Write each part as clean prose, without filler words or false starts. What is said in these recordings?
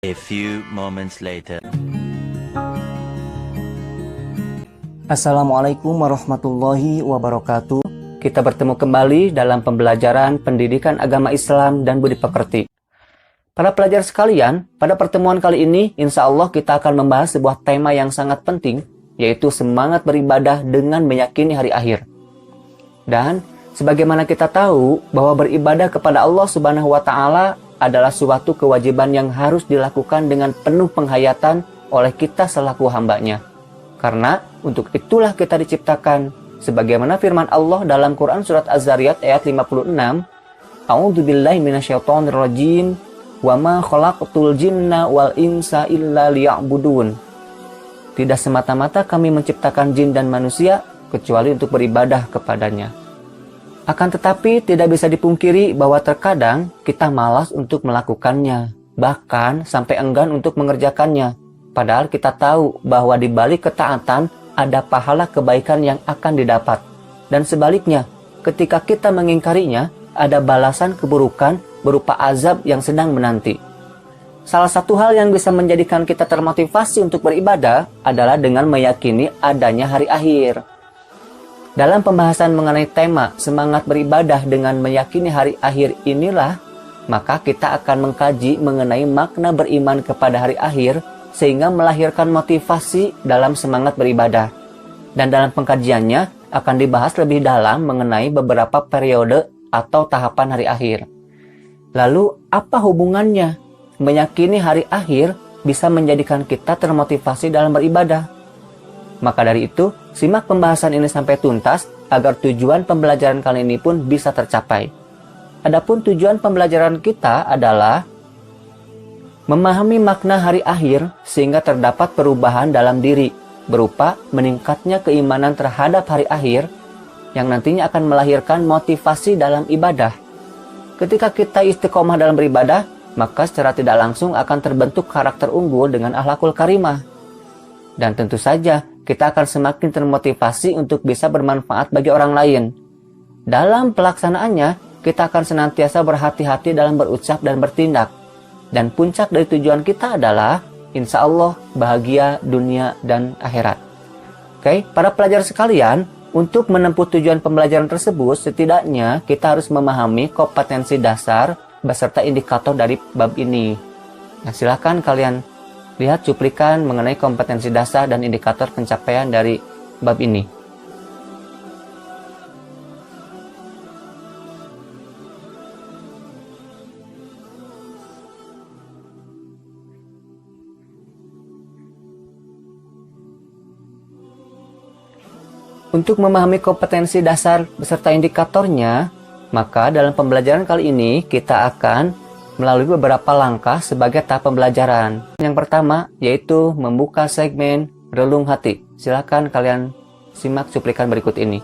A few moments later. Assalamualaikum warahmatullahi wabarakatuh. Kita bertemu kembali dalam pembelajaran pendidikan agama Islam dan budi pekerti. Para pelajar sekalian, pada pertemuan kali ini, insya Allah kita akan membahas sebuah tema yang sangat penting, yaitu semangat beribadah dengan meyakini hari akhir. Dan sebagaimana kita tahu bahwa beribadah kepada Allah Subhanahu wa Ta'ala adalah suatu kewajiban yang harus dilakukan dengan penuh penghayatan oleh kita selaku hambanya. Karena untuk itulah kita diciptakan. Sebagaimana firman Allah dalam Quran surat Az-Zariyat ayat 56, A'udzubillahi minasyaitonirrajim, wa ma khalaqtul jinna wal insa illa liya'budun. Tidak semata-mata kami menciptakan jin dan manusia kecuali untuk beribadah kepadanya. Akan tetapi tidak bisa dipungkiri bahwa terkadang kita malas untuk melakukannya, bahkan sampai enggan untuk mengerjakannya. Padahal kita tahu bahwa di balik ketaatan ada pahala kebaikan yang akan didapat. Dan sebaliknya, ketika kita mengingkarinya, ada balasan keburukan berupa azab yang sedang menanti. Salah satu hal yang bisa menjadikan kita termotivasi untuk beribadah adalah dengan meyakini adanya hari akhir. Dalam pembahasan mengenai tema semangat beribadah dengan meyakini hari akhir inilah, maka kita akan mengkaji mengenai makna beriman kepada hari akhir sehingga melahirkan motivasi dalam semangat beribadah. Dan dalam pengkajiannya akan dibahas lebih dalam mengenai beberapa periode atau tahapan hari akhir. Lalu apa hubungannya meyakini hari akhir bisa menjadikan kita termotivasi dalam beribadah? Maka dari itu, simak pembahasan ini sampai tuntas agar tujuan pembelajaran kali ini pun bisa tercapai. Adapun tujuan pembelajaran kita adalah memahami makna hari akhir sehingga terdapat perubahan dalam diri berupa meningkatnya keimanan terhadap hari akhir yang nantinya akan melahirkan motivasi dalam ibadah. Ketika kita istiqomah dalam beribadah, maka secara tidak langsung akan terbentuk karakter unggul dengan akhlakul karimah. Dan tentu saja, kita akan semakin termotivasi untuk bisa bermanfaat bagi orang lain. Dalam pelaksanaannya, kita akan senantiasa berhati-hati dalam berucap dan bertindak. Dan puncak dari tujuan kita adalah, insya Allah, bahagia dunia dan akhirat. Oke, para pelajar sekalian, untuk menempuh tujuan pembelajaran tersebut, setidaknya kita harus memahami kompetensi dasar beserta indikator dari bab ini. Nah, silakan kalian lihat cuplikan mengenai kompetensi dasar dan indikator pencapaian dari bab ini. Untuk memahami kompetensi dasar beserta indikatornya, maka dalam pembelajaran kali ini kita akan melalui beberapa langkah sebagai tahap pembelajaran. Yang pertama yaitu membuka segmen relung hati. Silakan kalian simak cuplikan berikut ini.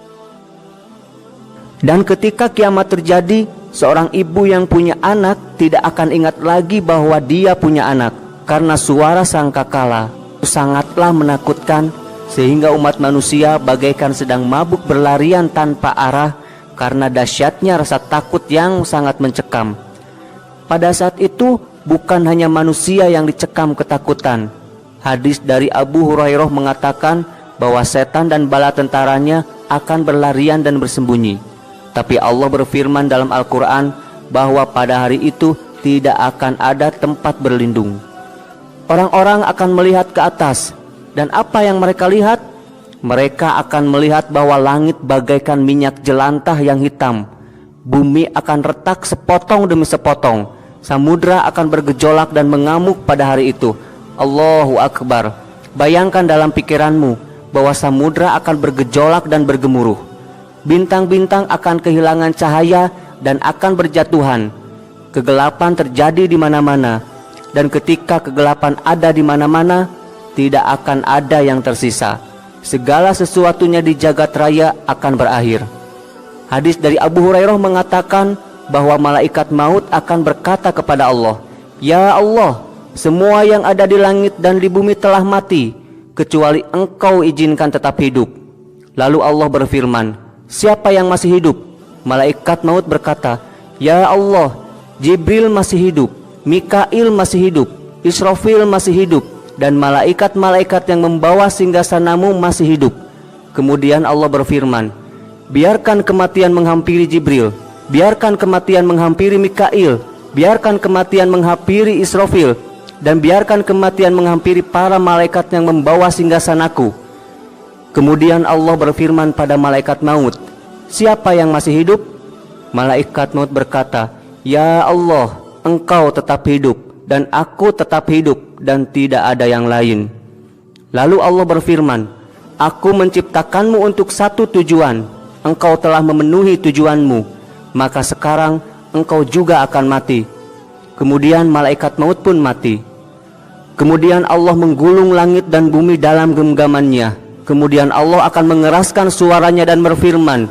Dan ketika kiamat terjadi, seorang ibu yang punya anak tidak akan ingat lagi bahwa dia punya anak, karena suara sangkakala sangatlah menakutkan, sehingga umat manusia bagaikan sedang mabuk berlarian tanpa arah karena dahsyatnya rasa takut yang sangat mencekam. Pada saat itu bukan hanya manusia yang dicekam ketakutan. Hadis dari Abu Hurairah mengatakan bahwa setan dan bala tentaranya akan berlarian dan bersembunyi. Tapi Allah berfirman dalam Al-Quran bahwa pada hari itu tidak akan ada tempat berlindung. Orang-orang akan melihat ke atas, dan apa yang mereka lihat? Mereka akan melihat bahwa langit bagaikan minyak jelantah yang hitam. Bumi akan retak sepotong demi sepotong. Samudra akan bergejolak dan mengamuk pada hari itu. Allahu Akbar. Bayangkan dalam pikiranmu bahwa samudra akan bergejolak dan bergemuruh. Bintang-bintang akan kehilangan cahaya dan akan berjatuhan. Kegelapan terjadi di mana-mana. Dan ketika kegelapan ada di mana-mana, tidak akan ada yang tersisa. Segala sesuatunya di jagat raya akan berakhir. Hadis dari Abu Hurairah mengatakan bahwa malaikat maut akan berkata kepada Allah, "Ya Allah, semua yang ada di langit dan di bumi telah mati, kecuali Engkau izinkan tetap hidup." Lalu Allah berfirman, "Siapa yang masih hidup?" Malaikat maut berkata, "Ya Allah, Jibril masih hidup, Mikail masih hidup, Israfil masih hidup, dan malaikat-malaikat yang membawa singgasanamu masih hidup. Kemudian Allah berfirman, biarkan kematian menghampiri Jibril, biarkan kematian menghampiri Mikail, biarkan kematian menghampiri Israfil, dan biarkan kematian menghampiri para malaikat yang membawa singgasanaku. Kemudian Allah berfirman pada malaikat maut, siapa yang masih hidup? Malaikat maut berkata, ya Allah, engkau tetap hidup, dan aku tetap hidup, dan tidak ada yang lain. Lalu Allah berfirman, aku menciptakanmu untuk satu tujuan, engkau telah memenuhi tujuanmu, maka sekarang engkau juga akan mati. Kemudian malaikat maut pun mati. Kemudian Allah menggulung langit dan bumi dalam genggamannya. Kemudian Allah akan mengeraskan suaranya dan berfirman,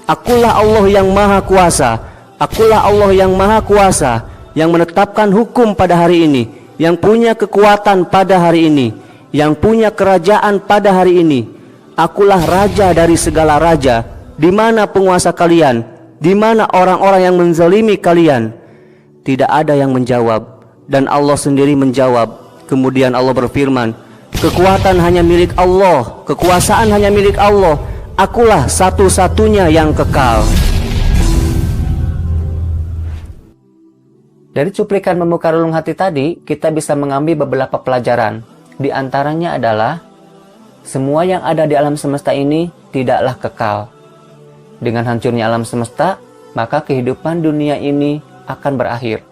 akulah Allah yang maha kuasa, akulah Allah yang maha kuasa, yang menetapkan hukum pada hari ini, yang punya kekuatan pada hari ini, yang punya kerajaan pada hari ini. Akulah raja dari segala raja. Di mana penguasa kalian? Di mana orang-orang yang menzalimi kalian? Tidak ada yang menjawab, dan Allah sendiri menjawab. Kemudian Allah berfirman, kekuatan hanya milik Allah, kekuasaan hanya milik Allah. Akulah satu-satunya yang kekal. Dari cuplikan membuka relung hati tadi, kita bisa mengambil beberapa pelajaran. Di antaranya adalah, semua yang ada di alam semesta ini tidaklah kekal. Dengan hancurnya alam semesta, maka kehidupan dunia ini akan berakhir.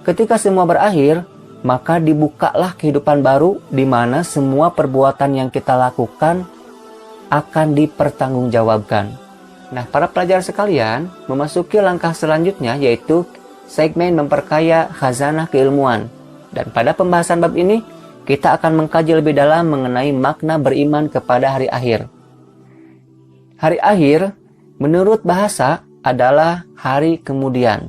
Ketika semua berakhir, maka dibukalah kehidupan baru di mana semua perbuatan yang kita lakukan akan dipertanggungjawabkan. Nah, para pelajar sekalian, memasuki langkah selanjutnya yaitu segmen memperkaya khazanah keilmuan. Dan pada pembahasan bab ini, kita akan mengkaji lebih dalam mengenai makna beriman kepada hari akhir. Hari akhir, menurut bahasa, adalah hari kemudian.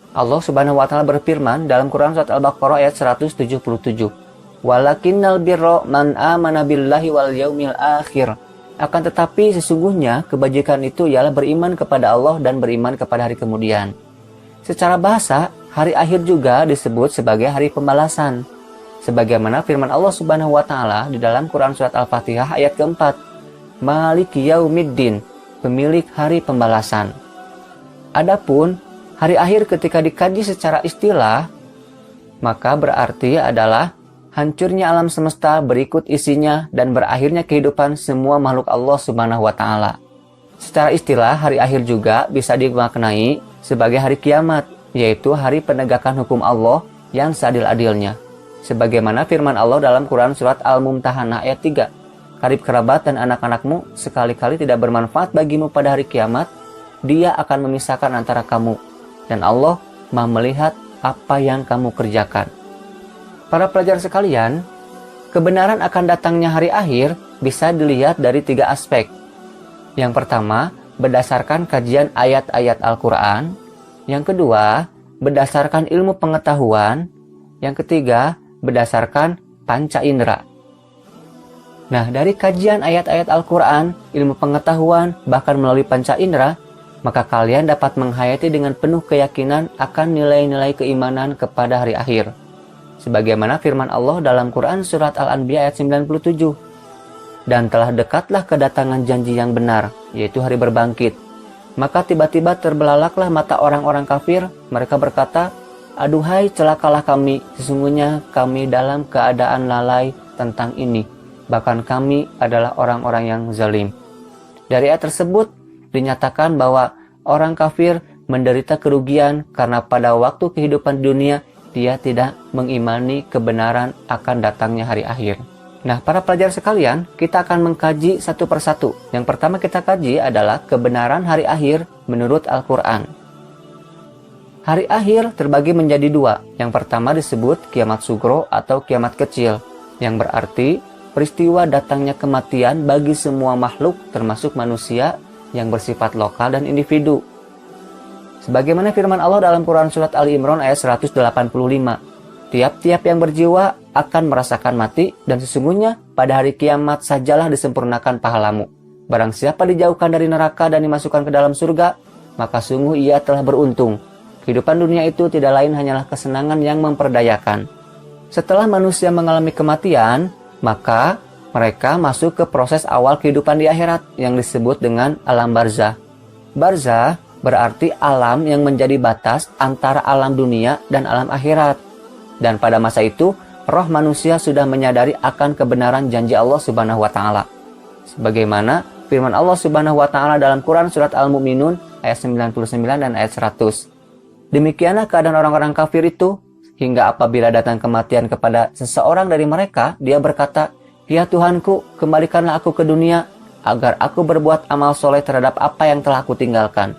Allah Subhanahu wa taala berfirman dalam Quran surat Al-Baqarah ayat 177. Walakinnal birra man amana billahi wal yaumil akhir. Akan tetapi sesungguhnya kebajikan itu ialah beriman kepada Allah dan beriman kepada hari kemudian. Secara bahasa, hari akhir juga disebut sebagai hari pembalasan. Sebagaimana firman Allah Subhanahu wa taala di dalam Quran surat Al-Fatihah ayat keempat. Maliki yaumiddin, pemilik hari pembalasan. Adapun hari akhir ketika dikaji secara istilah, maka berarti adalah hancurnya alam semesta berikut isinya dan berakhirnya kehidupan semua makhluk Allah Subhanahu wa taala. Secara istilah, hari akhir juga bisa dimaknai sebagai hari kiamat, yaitu hari penegakan hukum Allah yang seadil-adilnya. Sebagaimana firman Allah dalam Quran surat Al-Mumtahanah ayat 3. Karib kerabat dan anak-anakmu sekali-kali tidak bermanfaat bagimu pada hari kiamat, dia akan memisahkan antara kamu. Dan Allah Maha melihat apa yang kamu kerjakan. Para pelajar sekalian, kebenaran akan datangnya hari akhir bisa dilihat dari 3 aspek. Yang pertama, berdasarkan kajian ayat-ayat Al-Quran. Yang kedua, berdasarkan ilmu pengetahuan. Yang ketiga, berdasarkan panca indera. Nah, dari kajian ayat-ayat Al-Quran, ilmu pengetahuan, bahkan melalui panca indera, maka kalian dapat menghayati dengan penuh keyakinan akan nilai-nilai keimanan kepada hari akhir. Sebagaimana firman Allah dalam Quran surat Al-Anbiya ayat 97. Dan telah dekatlah kedatangan janji yang benar, yaitu hari berbangkit. Maka tiba-tiba terbelalaklah mata orang-orang kafir, mereka berkata, aduhai celakalah kami, sesungguhnya kami dalam keadaan lalai tentang ini. Bahkan kami adalah orang-orang yang zalim. Dari ayat tersebut, dinyatakan bahwa orang kafir menderita kerugian karena pada waktu kehidupan dunia dia tidak mengimani kebenaran akan datangnya hari akhir. Nah, para pelajar sekalian, kita akan mengkaji satu persatu. Yang pertama kita kaji adalah kebenaran hari akhir menurut Al-Quran. Hari akhir terbagi menjadi 2. Yang pertama disebut kiamat sugro atau kiamat kecil, yang berarti peristiwa datangnya kematian bagi semua makhluk termasuk manusia yang bersifat lokal dan individu. Sebagaimana firman Allah dalam Quran surat Ali Imran ayat 185. Tiap-tiap yang berjiwa akan merasakan mati, dan sesungguhnya pada hari kiamat sajalah disempurnakan pahalamu. Barang siapa dijauhkan dari neraka dan dimasukkan ke dalam surga, maka sungguh ia telah beruntung. Kehidupan dunia itu tidak lain hanyalah kesenangan yang memperdayakan. Setelah manusia mengalami kematian, maka mereka masuk ke proses awal kehidupan di akhirat yang disebut dengan alam barzah. Barzah berarti alam yang menjadi batas antara alam dunia dan alam akhirat. Dan pada masa itu, roh manusia sudah menyadari akan kebenaran janji Allah Subhanahu wa taala. Sebagaimana firman Allah Subhanahu wa taala dalam Quran surat Al-Mu'minun ayat 99 dan ayat 100. Demikianlah keadaan orang-orang kafir itu, hingga apabila datang kematian kepada seseorang dari mereka, dia berkata, "Ya Tuhanku, kembalikanlah aku ke dunia, agar aku berbuat amal soleh terhadap apa yang telah aku tinggalkan."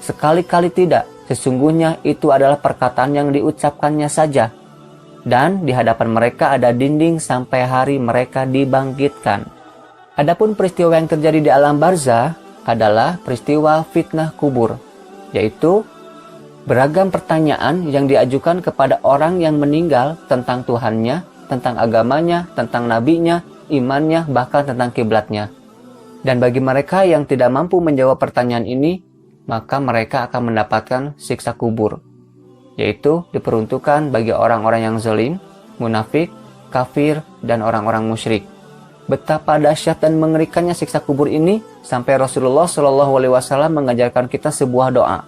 Sekali-kali tidak, sesungguhnya itu adalah perkataan yang diucapkannya saja. Dan di hadapan mereka ada dinding sampai hari mereka dibangkitkan. Adapun peristiwa yang terjadi di alam barzah adalah peristiwa fitnah kubur, yaitu beragam pertanyaan yang diajukan kepada orang yang meninggal tentang Tuhannya, tentang agamanya, tentang nabinya, imannya, bahkan tentang kiblatnya. Dan bagi mereka yang tidak mampu menjawab pertanyaan ini, maka mereka akan mendapatkan siksa kubur, yaitu diperuntukkan bagi orang-orang yang zalim, munafik, kafir, dan orang-orang musyrik. Betapa dahsyat dan mengerikannya siksa kubur ini sampai Rasulullah SAW mengajarkan kita sebuah doa.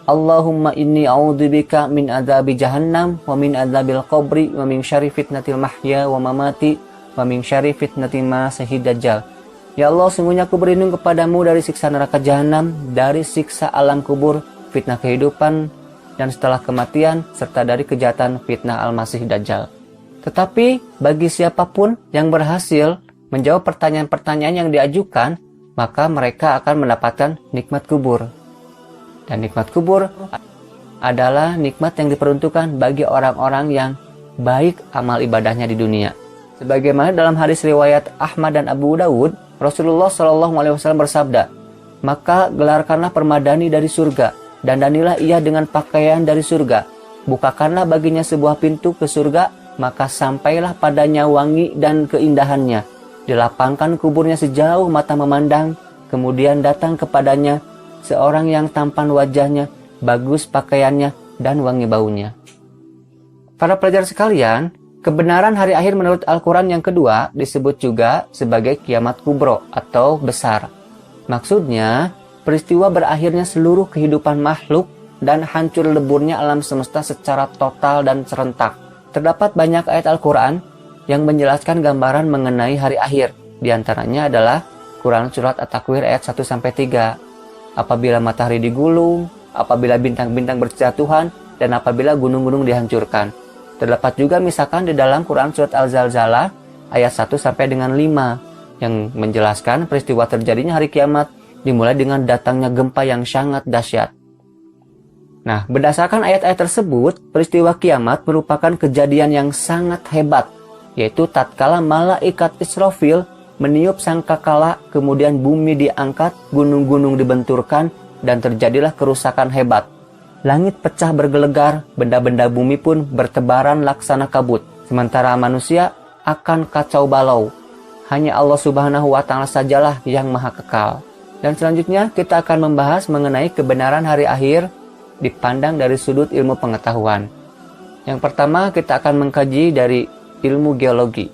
Allahumma inni a'udzubika min adzabi jahannam wa min adzabil qabri wa min syarri fitnatil mahya wa mamati wa min syarri fitnatil masiihid dajjal. Ya Allah, sungguhnya aku berlindung kepadamu dari siksa neraka jahanam, dari siksa alam kubur, fitnah kehidupan dan setelah kematian, serta dari kejahatan fitnah al-masih dajjal. Tetapi bagi siapapun yang berhasil menjawab pertanyaan-pertanyaan yang diajukan, maka mereka akan mendapatkan nikmat kubur. Dan nikmat kubur adalah nikmat yang diperuntukkan bagi orang-orang yang baik amal ibadahnya di dunia. Sebagaimana dalam hadis riwayat Ahmad dan Abu Dawud, Rasulullah SAW bersabda, "Maka gelarkanlah permadani dari surga, dan danilah ia dengan pakaian dari surga. Bukakanlah baginya sebuah pintu ke surga, maka sampailah padanya wangi dan keindahannya. Dilapangkan kuburnya sejauh mata memandang, kemudian datang kepadanya seorang yang tampan wajahnya, bagus pakaiannya, dan wangi baunya." Para pelajar sekalian, kebenaran hari akhir menurut Al-Quran yang kedua disebut juga sebagai kiamat kubro atau besar. Maksudnya, peristiwa berakhirnya seluruh kehidupan makhluk dan hancur leburnya alam semesta secara total dan serentak. Terdapat banyak ayat Al-Quran yang menjelaskan gambaran mengenai hari akhir. Di antaranya adalah Quran Surat At-Takwir ayat 1-3. Apabila matahari digulung, apabila bintang-bintang berjatuhan, dan apabila gunung-gunung dihancurkan. Terdapat juga misalkan di dalam Quran Surat Al-Zalzalah ayat 1-5 yang menjelaskan peristiwa terjadinya hari kiamat dimulai dengan datangnya gempa yang sangat dahsyat. Nah, berdasarkan ayat-ayat tersebut, peristiwa kiamat merupakan kejadian yang sangat hebat, yaitu tatkala malaikat Israfil meniup sangkakala, kemudian bumi diangkat, gunung-gunung dibenturkan, dan terjadilah kerusakan hebat. Langit pecah bergelegar, benda-benda bumi pun bertebaran laksana kabut. Sementara manusia akan kacau balau. Hanya Allah Subhanahu wa Ta'ala sajalah yang maha kekal. Dan selanjutnya kita akan membahas mengenai kebenaran hari akhir dipandang dari sudut ilmu pengetahuan. Yang pertama kita akan mengkaji dari ilmu geologi.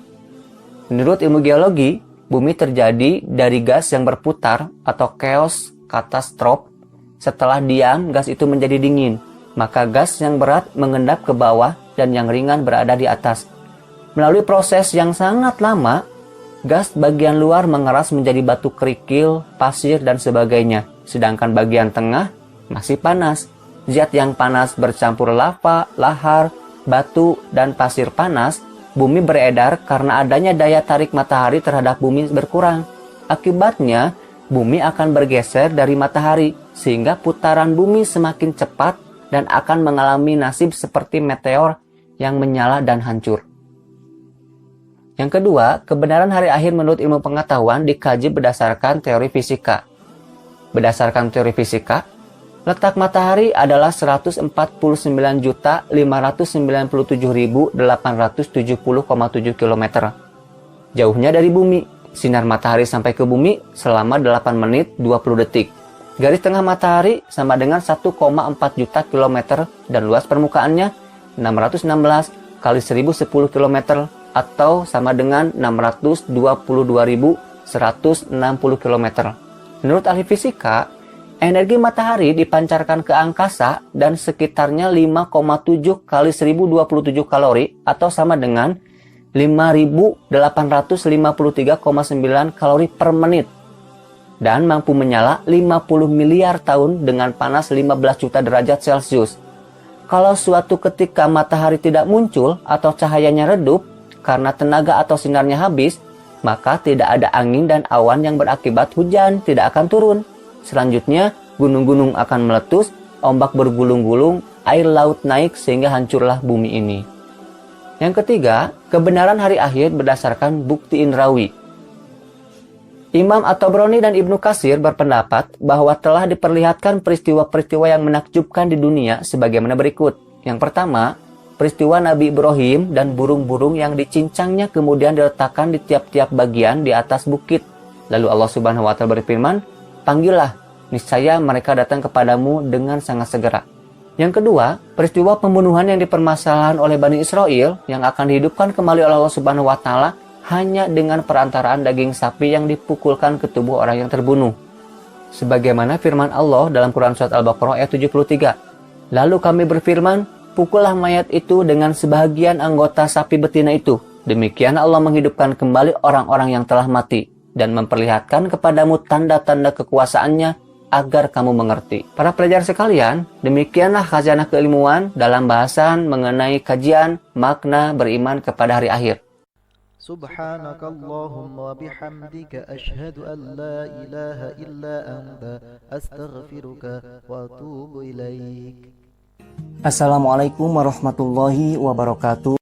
Menurut ilmu geologi, bumi terjadi dari gas yang berputar atau chaos katastrof. Setelah diam, gas itu menjadi dingin. Maka gas yang berat mengendap ke bawah dan yang ringan berada di atas. Melalui proses yang sangat lama, gas bagian luar mengeras menjadi batu kerikil, pasir, dan sebagainya. Sedangkan bagian tengah masih panas. Zat yang panas bercampur lava, lahar, batu, dan pasir panas. Bumi beredar karena adanya daya tarik matahari terhadap bumi berkurang. Akibatnya, bumi akan bergeser dari matahari, sehingga putaran bumi semakin cepat dan akan mengalami nasib seperti meteor yang menyala dan hancur. Yang kedua, kebenaran hari akhir menurut ilmu pengetahuan dikaji berdasarkan teori fisika. Berdasarkan teori fisika, letak matahari adalah 149.597.870,7 km. Jauhnya dari bumi, sinar matahari sampai ke bumi selama 8 menit 20 detik. Garis tengah matahari sama dengan 1,4 juta kilometer dan luas permukaannya 616,8 kali 1000 10 km atau sama dengan 622.160 km. Menurut ahli fisika, energi matahari dipancarkan ke angkasa dan sekitarnya 5,7 kali 1027 kalori atau sama dengan 5.853,9 kalori per menit dan mampu menyala 50 miliar tahun dengan panas 15 juta derajat Celcius. Kalau suatu ketika matahari tidak muncul atau cahayanya redup karena tenaga atau sinarnya habis, maka tidak ada angin dan awan yang berakibat hujan tidak akan turun. Selanjutnya, gunung-gunung akan meletus, ombak bergulung-gulung, air laut naik sehingga hancurlah bumi ini. Yang ketiga, kebenaran hari akhir berdasarkan bukti indrawi. Imam At-Tabrani dan Ibnu Katsir berpendapat bahwa telah diperlihatkan peristiwa-peristiwa yang menakjubkan di dunia sebagaimana berikut. Yang pertama, peristiwa Nabi Ibrahim dan burung-burung yang dicincangnya kemudian diletakkan di tiap-tiap bagian di atas bukit. Lalu Allah Subhanahu wa taala berfirman, "Panggillah, niscaya mereka datang kepadamu dengan sangat segera." Yang kedua, peristiwa pembunuhan yang dipermasalahan oleh Bani Israel yang akan dihidupkan kembali oleh Allah Subhanahu wa taala hanya dengan perantaraan daging sapi yang dipukulkan ke tubuh orang yang terbunuh. Sebagaimana firman Allah dalam Quran Surat Al-Baqarah ayat 73. Lalu kami berfirman, pukullah mayat itu dengan sebahagian anggota sapi betina itu. Demikian Allah menghidupkan kembali orang-orang yang telah mati dan memperlihatkan kepadamu tanda-tanda kekuasaannya agar kamu mengerti. Para pelajar sekalian, demikianlah khazanah keilmuan dalam bahasan mengenai kajian makna beriman kepada hari akhir. Subhanakallahumma bihamdika asyhadu an la ilaha illa anta astaghfiruka wa atubu ilaik. Assalamualaikum warahmatullahi wabarakatuh.